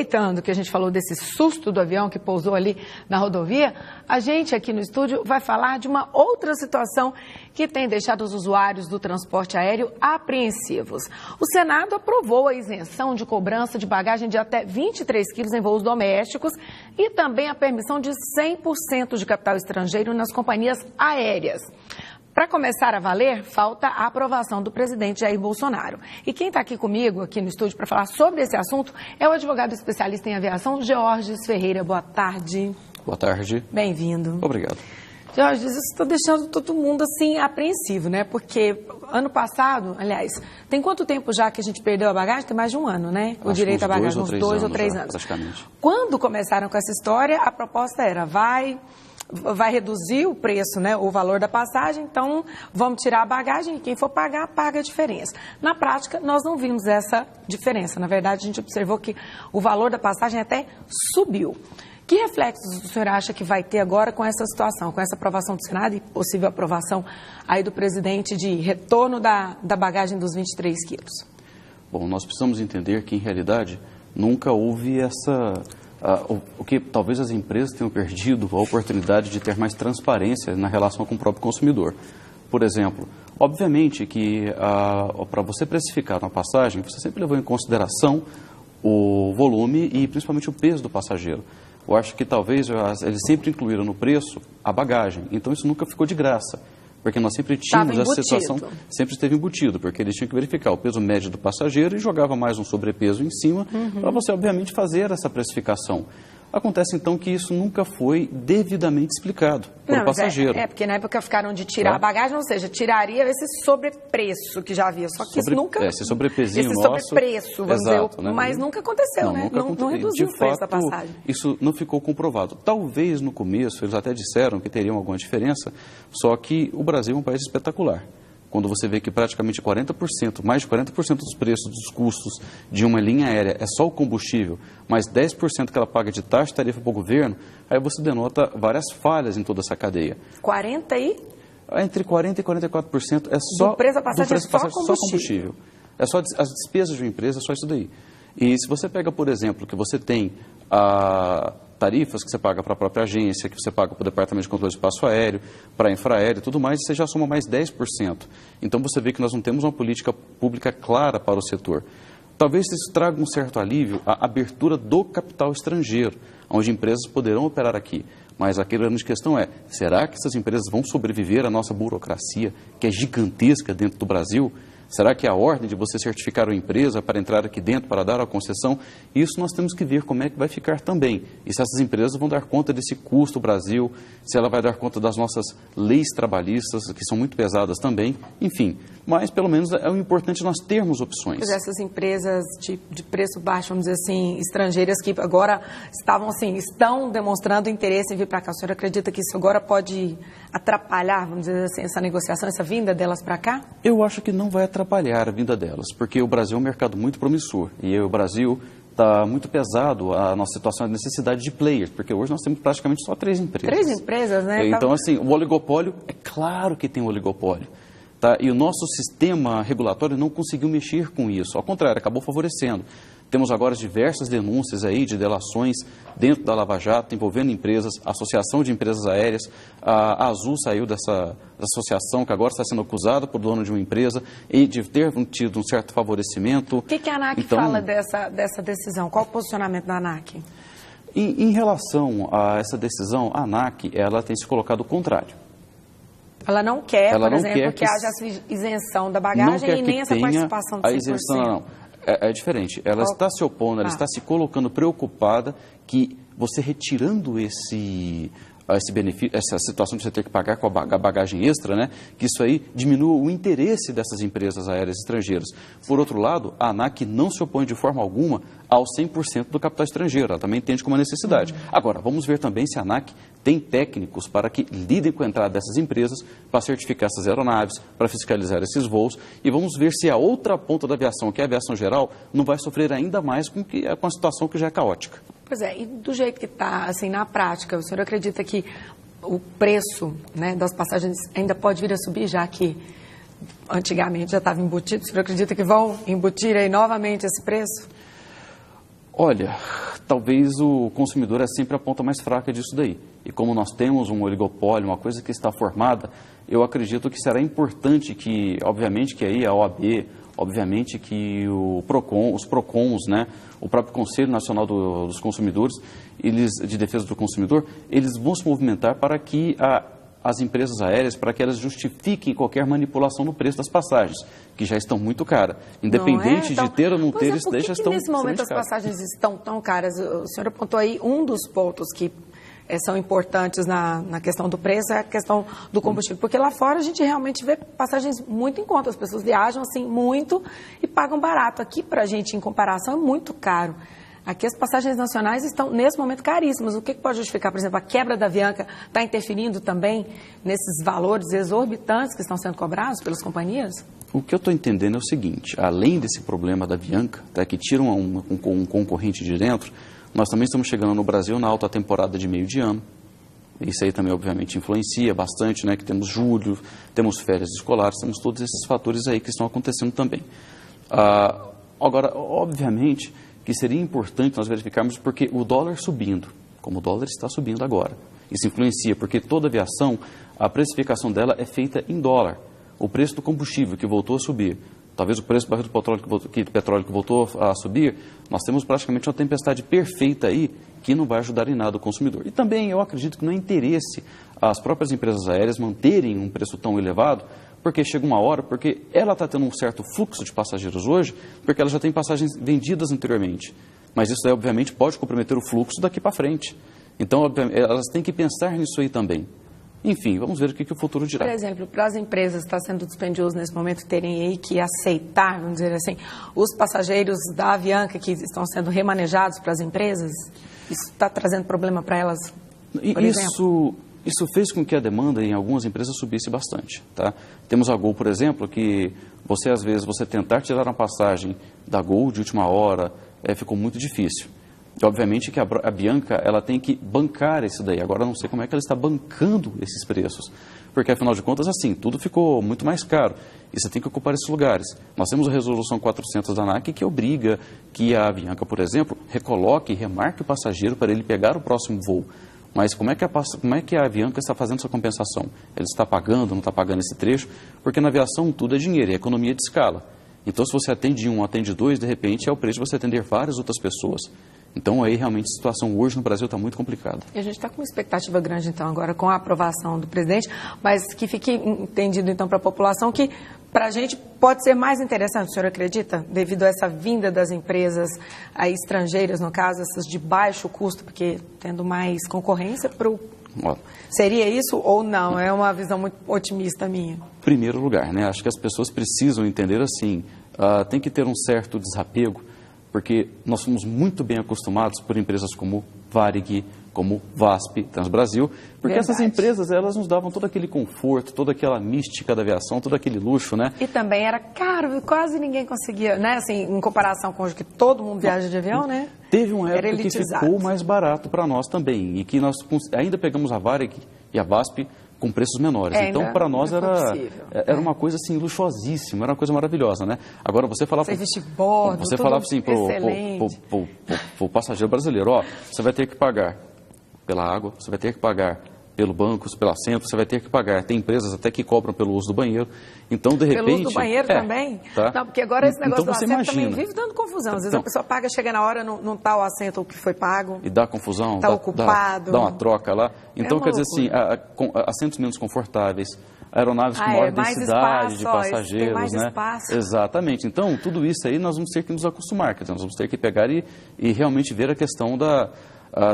Aproveitando que a gente falou desse susto do avião que pousou ali na rodovia, a gente aqui no estúdio vai falar de uma outra situação que tem deixado os usuários do transporte aéreo apreensivos. O Senado aprovou a isenção de cobrança de bagagem de até 23 quilos em voos domésticos e também a permissão de 100% de capital estrangeiro nas companhias aéreas. Para começar a valer, falta a aprovação do presidente Jair Bolsonaro. E quem está aqui comigo, aqui no estúdio, para falar sobre esse assunto, é o advogado especialista em aviação, Georges Ferreira. Boa tarde. Boa tarde. Bem-vindo. Obrigado. Georges, isso está deixando todo mundo, assim, apreensivo, né? Porque ano passado, aliás, tem quanto tempo já que a gente perdeu a bagagem? Tem mais de um ano, né? O direito à bagagem, uns 2 ou 3 anos. Praticamente. Quando começaram com essa história, a proposta era, vai reduzir o preço, né, o valor da passagem, então vamos tirar a bagagem e quem for pagar, paga a diferença. Na prática, nós não vimos essa diferença. Na verdade, a gente observou que o valor da passagem até subiu. Que reflexos o senhor acha que vai ter agora com essa situação, com essa aprovação do Senado e possível aprovação aí do presidente de retorno da bagagem dos 23 quilos? Bom, nós precisamos entender que, em realidade, nunca houve o que talvez as empresas tenham perdido a oportunidade de ter mais transparência na relação com o próprio consumidor. Por exemplo, obviamente que para você precificar uma passagem, você sempre levou em consideração o volume e principalmente o peso do passageiro. Eu acho que talvez eles sempre incluíram no preço a bagagem, então isso nunca ficou de graça. Porque nós sempre tínhamos essa situação, sempre esteve embutido, porque eles tinham que verificar o peso médio do passageiro e jogava mais um sobrepeso em cima, para você, obviamente, fazer essa precificação. Acontece, então, que isso nunca foi devidamente explicado para o passageiro. Porque na época ficaram de tirar a bagagem, ou seja, tiraria esse sobrepreço que já havia, só que isso nunca... Esse sobrepezinho esse nosso... sobrepreço, vamos exato, dizer, né? Mas nunca aconteceu, né? Não reduziu o preço da passagem. Isso não ficou comprovado. Talvez, no começo, eles até disseram que teriam alguma diferença, só que o Brasil é um país espetacular. Quando você vê que praticamente 40%, mais de 40% dos preços, dos custos de uma linha aérea é só o combustível, mais 10% que ela paga de taxa e tarifa para o governo, aí você denota várias falhas em toda essa cadeia. 40 e? Entre 40% e 44% é só... Do preço da passagem é só combustível. É só as despesas de uma empresa, é só isso daí. E se você pega, por exemplo, que você tem tarifas que você paga para a própria agência, que você paga para o Departamento de Controle de Espaço Aéreo, para a Infraero e tudo mais, você já soma mais 10%. Então você vê que nós não temos uma política pública clara para o setor. Talvez isso traga um certo alívio à abertura do capital estrangeiro, onde empresas poderão operar aqui. Mas a grande questão é, será que essas empresas vão sobreviver à nossa burocracia, que é gigantesca dentro do Brasil? Será que a ordem de você certificar uma empresa para entrar aqui dentro, para dar a concessão, isso nós temos que ver como é que vai ficar também. E se essas empresas vão dar conta desse custo do Brasil, se ela vai dar conta das nossas leis trabalhistas, que são muito pesadas também, enfim. Mas, pelo menos, é o importante nós termos opções. Pois essas empresas de preço baixo, vamos dizer assim, estrangeiras que agora estão demonstrando interesse em vir para cá. O senhor acredita que isso agora pode atrapalhar, vamos dizer assim, essa negociação, essa vinda delas para cá? Eu acho que não vai atrapalhar a vinda delas, porque o Brasil é um mercado muito promissor e o Brasil está muito pesado a nossa situação, a necessidade de players, porque hoje nós temos praticamente só 3 empresas. 3 empresas, né? Então, assim, o oligopólio, é claro que tem um oligopólio. Tá? E o nosso sistema regulatório não conseguiu mexer com isso, ao contrário, acabou favorecendo. Temos agora diversas denúncias aí de delações dentro da Lava Jato, envolvendo empresas, Associação de Empresas Aéreas. A Azul saiu dessa associação, que agora está sendo acusada por dono de uma empresa e de ter tido um certo favorecimento. O que a ANAC fala dessa decisão? Qual o posicionamento da ANAC? Em relação a essa decisão, a ANAC ela tem se colocado o contrário. Ela não quer, por exemplo, que haja essa isenção da bagagem e nem essa participação de 100%. A isenção, não. É diferente. Ela está se opondo, ela está se colocando preocupada que você retirando esse benefício, essa situação de você ter que pagar com a bagagem extra, né, que isso aí diminua o interesse dessas empresas aéreas estrangeiras. Por outro lado, a ANAC não se opõe de forma alguma ao 100% do capital estrangeiro, ela também entende como uma necessidade. Agora, vamos ver também se a ANAC tem técnicos para que lidem com a entrada dessas empresas, para certificar essas aeronaves, para fiscalizar esses voos, e vamos ver se a outra ponta da aviação, que é a aviação geral, não vai sofrer ainda mais com a situação que já é caótica. Pois é, e do jeito que está, assim, na prática, o senhor acredita que o preço, né, das passagens ainda pode vir a subir, já que antigamente já estava embutido? O senhor acredita que vão embutir aí novamente esse preço? Olha, talvez o consumidor é sempre a ponta mais fraca disso daí. E como nós temos um oligopólio, uma coisa que está formada, eu acredito que será importante que, obviamente, que aí a OAB, obviamente que o Procon, os Procons, né, o próprio Conselho Nacional dos Consumidores, eles, de Defesa do Consumidor, eles vão se movimentar para que as empresas aéreas, para que elas justifiquem qualquer manipulação no preço das passagens, que já estão muito caras. Independente então, de ter ou não ter, isso daí já estão nesse momento as passagens estão tão caras? O senhor apontou aí um dos pontos que são importantes na questão do preço, é a questão do combustível. Porque lá fora a gente realmente vê passagens muito em conta. As pessoas viajam assim muito e pagam barato. Aqui, para a gente, em comparação, é muito caro. Aqui as passagens nacionais estão, nesse momento, caríssimas. O que pode justificar? Por exemplo, a quebra da Avianca está interferindo também nesses valores exorbitantes que estão sendo cobrados pelas companhias? O que eu estou entendendo é o seguinte, além desse problema da Avianca, tá, que tira um concorrente de dentro, nós também estamos chegando no Brasil na alta temporada de meio de ano. Isso aí também, obviamente, influencia bastante, né? Que temos julho, temos férias escolares, temos todos esses fatores aí que estão acontecendo também. Agora, obviamente, que seria importante nós verificarmos porque o dólar subindo, como o dólar está subindo agora, isso influencia, porque toda aviação, a precificação dela é feita em dólar. O preço do combustível, que voltou a subir, talvez o preço do barril do petróleo que voltou a subir, nós temos praticamente uma tempestade perfeita aí que não vai ajudar em nada o consumidor. E também eu acredito que não é interesse as próprias empresas aéreas manterem um preço tão elevado, porque chega uma hora, porque ela está tendo um certo fluxo de passageiros hoje, porque ela já tem passagens vendidas anteriormente. Mas isso daí, obviamente, pode comprometer o fluxo daqui para frente. Então, elas têm que pensar nisso aí também. Enfim, vamos ver o que o futuro dirá. Por exemplo, para as empresas está sendo dispendioso nesse momento terem aí que aceitar, vamos dizer assim, os passageiros da Avianca que estão sendo remanejados para as empresas? Isso está trazendo problema para elas, por exemplo? Isso fez com que a demanda em algumas empresas subisse bastante, tá? Temos a Gol, por exemplo, que às vezes, tentar tirar uma passagem da Gol de última hora, ficou muito difícil. E, obviamente, que a Bianca, ela tem que bancar isso daí. Agora, eu não sei como é que ela está bancando esses preços. Porque, afinal de contas, assim, tudo ficou muito mais caro. E você tem que ocupar esses lugares. Nós temos a Resolução 400 da ANAC que obriga que a Bianca, por exemplo, recoloque e remarque o passageiro para ele pegar o próximo voo. Mas como é que a Avianca está fazendo essa compensação? Ela está pagando, não está pagando esse trecho? Porque na aviação tudo é dinheiro, é economia de escala. Então, se você atende um, atende dois, de repente é o preço de você atender várias outras pessoas. Então, aí realmente a situação hoje no Brasil está muito complicada. E a gente está com uma expectativa grande, então, agora com a aprovação do presidente, mas que fique entendido, então, para a população que, para a gente, pode ser mais interessante, o senhor acredita? Devido a essa vinda das empresas aí, estrangeiras, no caso, essas de baixo custo, porque tendo mais concorrência para o... Seria isso ou não? É uma visão muito otimista minha. Primeiro lugar, né? Acho que as pessoas precisam entender assim, tem que ter um certo desapego, porque nós somos muito bem acostumados por empresas como Varig, como VASP, Transbrasil, porque essas empresas, elas nos davam todo aquele conforto, toda aquela mística da aviação, todo aquele luxo, né? E também era caro, quase ninguém conseguia, né? Assim, em comparação com hoje que todo mundo viaja de avião, né? Teve uma época que ficou mais barato para nós também, e que nós ainda pegamos a Varig e a VASP com preços menores. Então, para nós era uma coisa assim luxuosíssima, era uma coisa maravilhosa, né? Agora, você falava... Serviço de bordo, você falava assim para o passageiro brasileiro, ó, você vai ter que pagar pela água, você vai ter que pagar pelo banco, pelo assento, você vai ter que pagar. Tem empresas até que cobram pelo uso do banheiro. Então, de repente... Pelo uso do banheiro também? Tá? Não, porque agora esse negócio então, do assento também vive dando confusão. Às vezes a pessoa paga, chega na hora, não está o assento que foi pago. E dá confusão. Está ocupado. Dá uma troca lá. Então, quer dizer assim, assentos menos confortáveis, aeronaves com maior densidade de passageiros, tem mais né? Espaço. Exatamente. Então, tudo isso aí nós vamos ter que nos acostumar, quer dizer, nós vamos ter que pegar e realmente ver a questão da...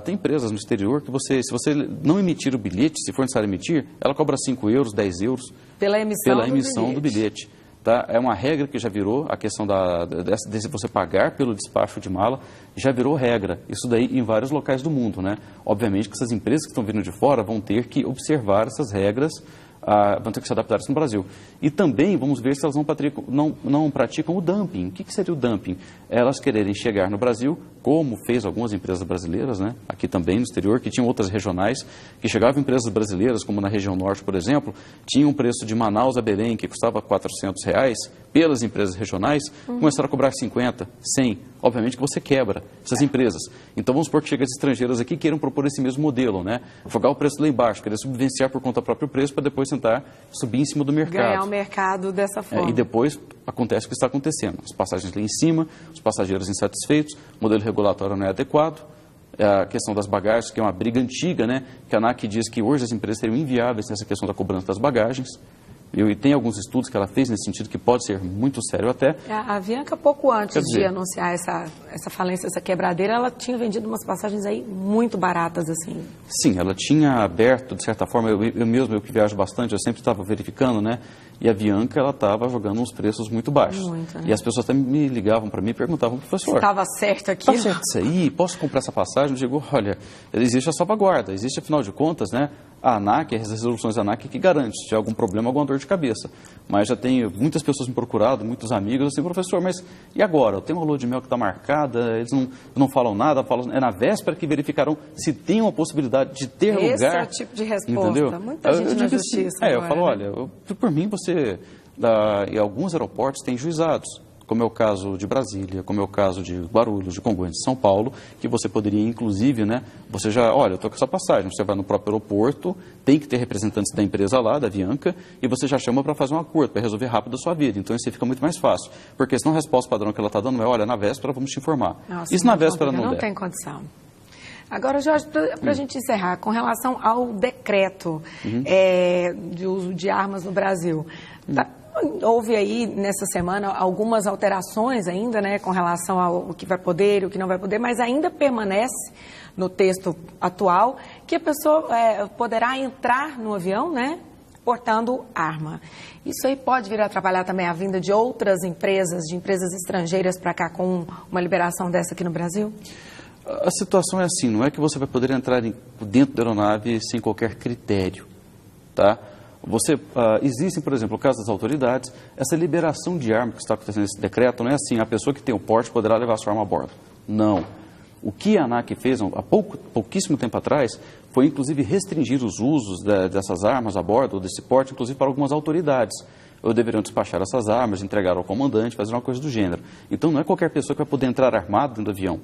tem empresas no exterior que se você não emitir o bilhete, se for necessário emitir, ela cobra 5 euros, 10 euros pela emissão do bilhete. Tá? É uma regra que já virou, a questão de você pagar pelo despacho de mala, já virou regra. Isso daí em vários locais do mundo, né? Obviamente que essas empresas que estão vindo de fora vão ter que observar essas regras, vão ter que se adaptar a isso no Brasil. E também vamos ver se elas não praticam o dumping. O que seria o dumping? Elas quererem chegar no Brasil como fez algumas empresas brasileiras, né, aqui também no exterior, que tinham outras regionais, que chegavam empresas brasileiras, como na região norte, por exemplo, tinha um preço de Manaus a Belém, que custava R$400, pelas empresas regionais, começaram a cobrar 50, 100. Obviamente que você quebra essas empresas. Então, vamos supor que chegam as estrangeiras aqui e queiram propor esse mesmo modelo, né? Jogar o preço lá embaixo, querer subvenciar por conta próprio preço para depois tentar subir em cima do mercado. Ganhar o mercado dessa forma. E depois acontece o que está acontecendo. As passagens lá em cima, os passageiros insatisfeitos, o modelo regulatório não é adequado, a questão das bagagens, que é uma briga antiga, né? Que a ANAC diz que hoje as empresas seriam inviáveis nessa questão da cobrança das bagagens. E tem alguns estudos que ela fez nesse sentido que pode ser muito sério até. A Avianca, pouco antes de anunciar essa falência, essa quebradeira, ela tinha vendido umas passagens aí muito baratas, assim. Sim, ela tinha aberto, de certa forma, eu que viajo bastante, eu sempre estava verificando, né? E a Avianca, ela estava jogando uns preços muito baixos. Muito, né? E as pessoas também me ligavam para mim e perguntavam, professor, estava certo aqui? Está certo isso aí? Posso comprar essa passagem? Eu digo, olha, existe a salvaguarda, existe, afinal de contas, né? A ANAC, as resoluções da ANAC que garante, se tiver algum problema, alguma dor de cabeça. Mas já tenho muitas pessoas me procurado, muitos amigos, assim, professor, mas e agora? Eu tenho uma lua de mel que está marcada, eles não falam nada, é na véspera que verificarão se tem uma possibilidade de ter lugar. Esse é o tipo de resposta. Entendeu? Muita gente na justiça. Eu falo, olha, por mim você, em alguns aeroportos tem juizados, como é o caso de Brasília, como é o caso de Guarulhos, de Congonhas, de São Paulo, que você poderia, inclusive, né, você já, olha, eu estou com essa passagem, você vai no próprio aeroporto, tem que ter representantes da empresa lá, da Avianca, e você já chama para fazer um acordo, para resolver rápido a sua vida. Então, isso aí fica muito mais fácil. Porque senão a resposta padrão que ela está dando é, olha, na véspera vamos te informar. Nossa, isso na véspera não der. Não tem condição. Agora, Jorge, para a gente encerrar, com relação ao decreto de uso de armas no Brasil, houve aí, nessa semana, algumas alterações ainda, né, com relação ao que vai poder e o que não vai poder, mas ainda permanece no texto atual que a pessoa poderá entrar no avião, né, portando arma. Isso aí pode vir a atrapalhar também a vinda de outras empresas, de empresas estrangeiras para cá com uma liberação dessa aqui no Brasil? A situação é assim, não é que você vai poder entrar dentro da aeronave sem qualquer critério, tá? Existem, por exemplo, no caso das autoridades, essa liberação de arma que está acontecendo nesse decreto, não é assim, a pessoa que tem o porte poderá levar sua arma a bordo. Não. O que a ANAC fez há pouquíssimo tempo atrás foi, inclusive, restringir os usos dessas armas a bordo, ou desse porte, inclusive para algumas autoridades. Ou deveriam despachar essas armas, entregar ao comandante, fazer uma coisa do gênero. Então, não é qualquer pessoa que vai poder entrar armado dentro do avião.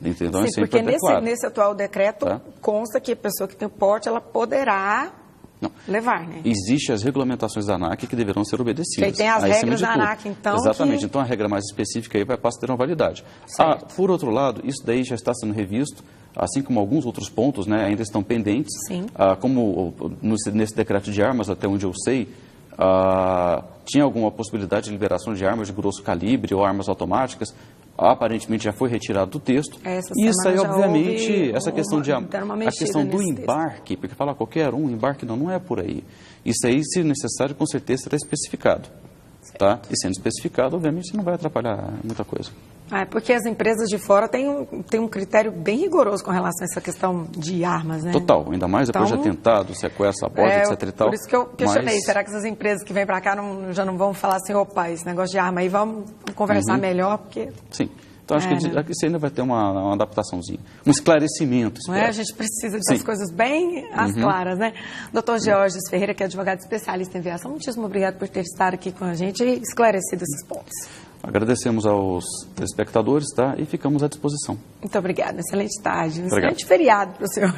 Então, sim, porque nesse atual decreto consta que a pessoa que tem o porte, ela poderá levar, né? Existem as regulamentações da ANAC que deverão ser obedecidas. Que tem as regras da ANAC, então. Exatamente. Então, a regra mais específica aí passa a ter uma validade. Por outro lado, isso daí já está sendo revisto, assim como alguns outros pontos, né, ainda estão pendentes. Sim. Como nesse decreto de armas, até onde eu sei, tinha alguma possibilidade de liberação de armas de grosso calibre ou armas automáticas. Aparentemente já foi retirado do texto. Isso aí, obviamente, essa questão a questão do embarque, porque falar qualquer embarque não é por aí. Isso aí, se necessário, com certeza será especificado. Tá? E sendo especificado, obviamente, não vai atrapalhar muita coisa. Porque as empresas de fora têm um critério bem rigoroso com relação a essa questão de armas, né? Total, ainda mais depois de atentado, sequestro, aborto, etc. e tal. Por isso que eu questionei, será que essas empresas que vêm para cá já não vão falar assim, opa, esse negócio de arma aí, vamos conversar melhor, porque... Sim. Então, acho que isso ainda vai ter uma adaptaçãozinha, um esclarecimento. Não é? A gente precisa das coisas bem às claras, né? Dr. Georges Ferreira, que é advogado especialista em aviação, muitíssimo obrigado por ter estado aqui com a gente e esclarecido esses pontos. Agradecemos aos telespectadores, tá? E ficamos à disposição. Muito obrigada. Excelente tarde. Excelente feriado para o senhor.